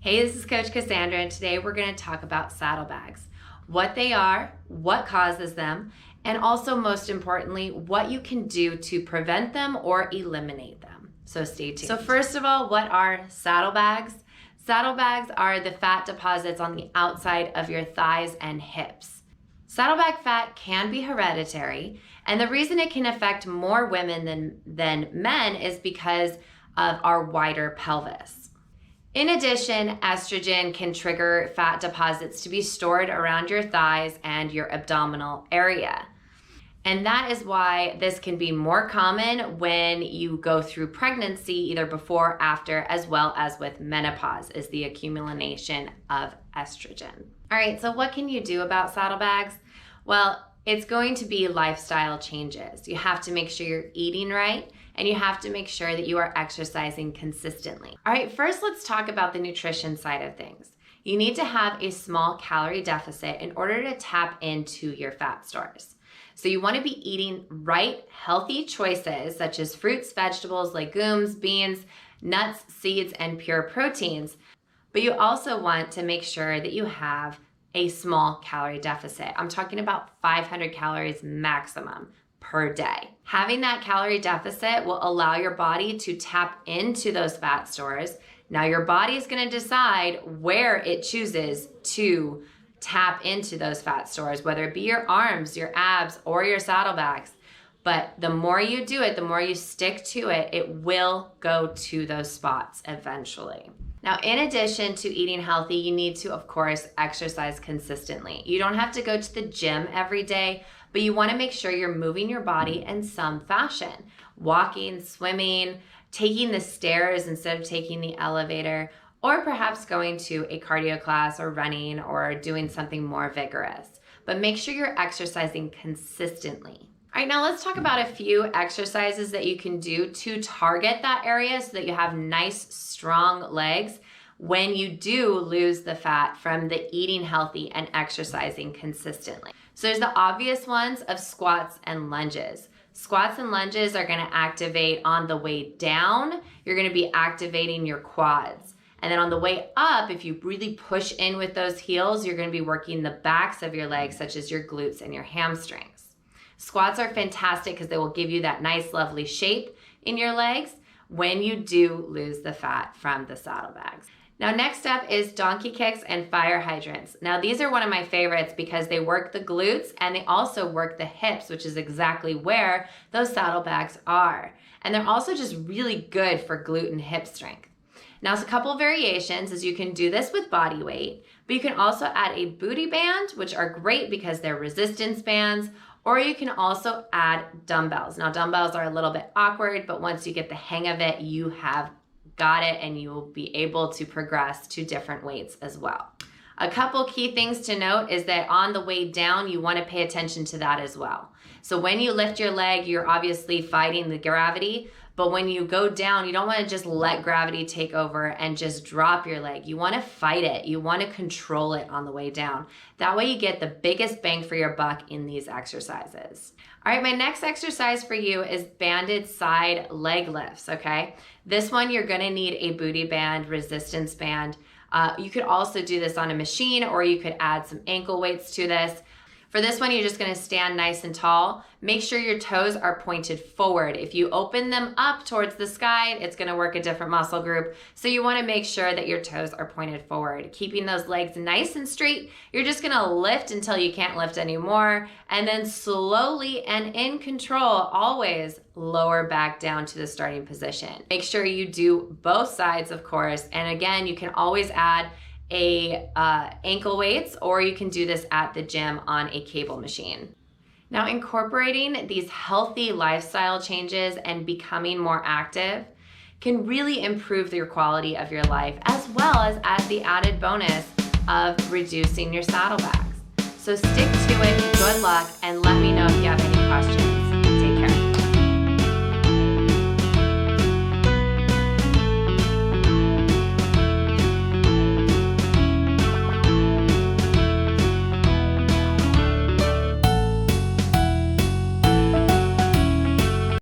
Hey, this is Coach Cassandra, and today we're going to talk about saddlebags, what they are, what causes them, and also most importantly, what you can do to prevent them or eliminate them. So stay tuned. So first of all, what are saddlebags? Saddlebags are the fat deposits on the outside of your thighs and hips. Saddlebag fat can be hereditary, and the reason it can affect more women than men is because of our wider pelvis. In addition, estrogen can trigger fat deposits to be stored around your thighs and your abdominal area. And that is why this can be more common when you go through pregnancy, either before or after, as well as with menopause, is the accumulation of estrogen. All right, so what can you do about saddlebags? Well, it's going to be lifestyle changes. You have to make sure you're eating right, and you have to make sure that you are exercising consistently. All right, first let's talk about the nutrition side of things. You need to have a small calorie deficit in order to tap into your fat stores. So you want to be eating right, healthy choices such as fruits, vegetables, legumes, beans, nuts, seeds, and pure proteins. But you also want to make sure that you have a small calorie deficit. I'm talking about 500 calories maximum per day. Having that calorie deficit will allow your body to tap into those fat stores. Now your body is going to decide where it chooses to tap into those fat stores, whether it be your arms, your abs, or your saddlebags. But the more you do it, the more you stick to it, it will go to those spots eventually. Now, in addition to eating healthy, you need to, of course, exercise consistently. You don't have to go to the gym every day, but you want to make sure you're moving your body in some fashion. Walking, swimming, taking the stairs instead of taking the elevator, or perhaps going to a cardio class or running or doing something more vigorous. But make sure you're exercising consistently. All right, now let's talk about a few exercises that you can do to target that area so that you have nice, strong legs when you do lose the fat from the eating healthy and exercising consistently. So there's the obvious ones of squats and lunges. Squats and lunges are going to activate on the way down. You're going to be activating your quads. And then on the way up, if you really push in with those heels, you're going to be working the backs of your legs, such as your glutes and your hamstrings. Squats are fantastic because they will give you that nice, lovely shape in your legs when you do lose the fat from the saddlebags. Now, next up is donkey kicks and fire hydrants. Now, these are one of my favorites because they work the glutes and they also work the hips, which is exactly where those saddlebags are. And they're also just really good for glute and hip strength. Now, there's a couple of variations as you can do this with body weight, but you can also add a booty band, which are great because they're resistance bands, or you can also add dumbbells. Now, dumbbells are a little bit awkward, but once you get the hang of it, you have got it and you will be able to progress to different weights as well. A couple key things to note is that on the way down, you want to pay attention to that as well. So when you lift your leg, you're obviously fighting the gravity, but when you go down, you don't want to just let gravity take over and just drop your leg. You want to fight it. You want to control it on the way down. That way you get the biggest bang for your buck in these exercises. All right, my next exercise for you is banded side leg lifts, okay? This one, you're going to need a booty band, resistance band. You could also do this on a machine, or you could add some ankle weights to this. For this one, you're just going to stand nice and tall. Make sure your toes are pointed forward. If you open them up towards the sky, it's going to work a different muscle group. So you want to make sure that your toes are pointed forward. Keeping those legs nice and straight, you're just going to lift until you can't lift anymore. And then slowly and in control, always lower back down to the starting position. Make sure you do both sides, of course. And again, you can always add ankle weights, or you can do this at the gym on a cable machine. Now, incorporating these healthy lifestyle changes and becoming more active can really improve your quality of your life, as well as the added bonus of reducing your saddlebags. So stick to it, good luck, and let me know if you have any questions.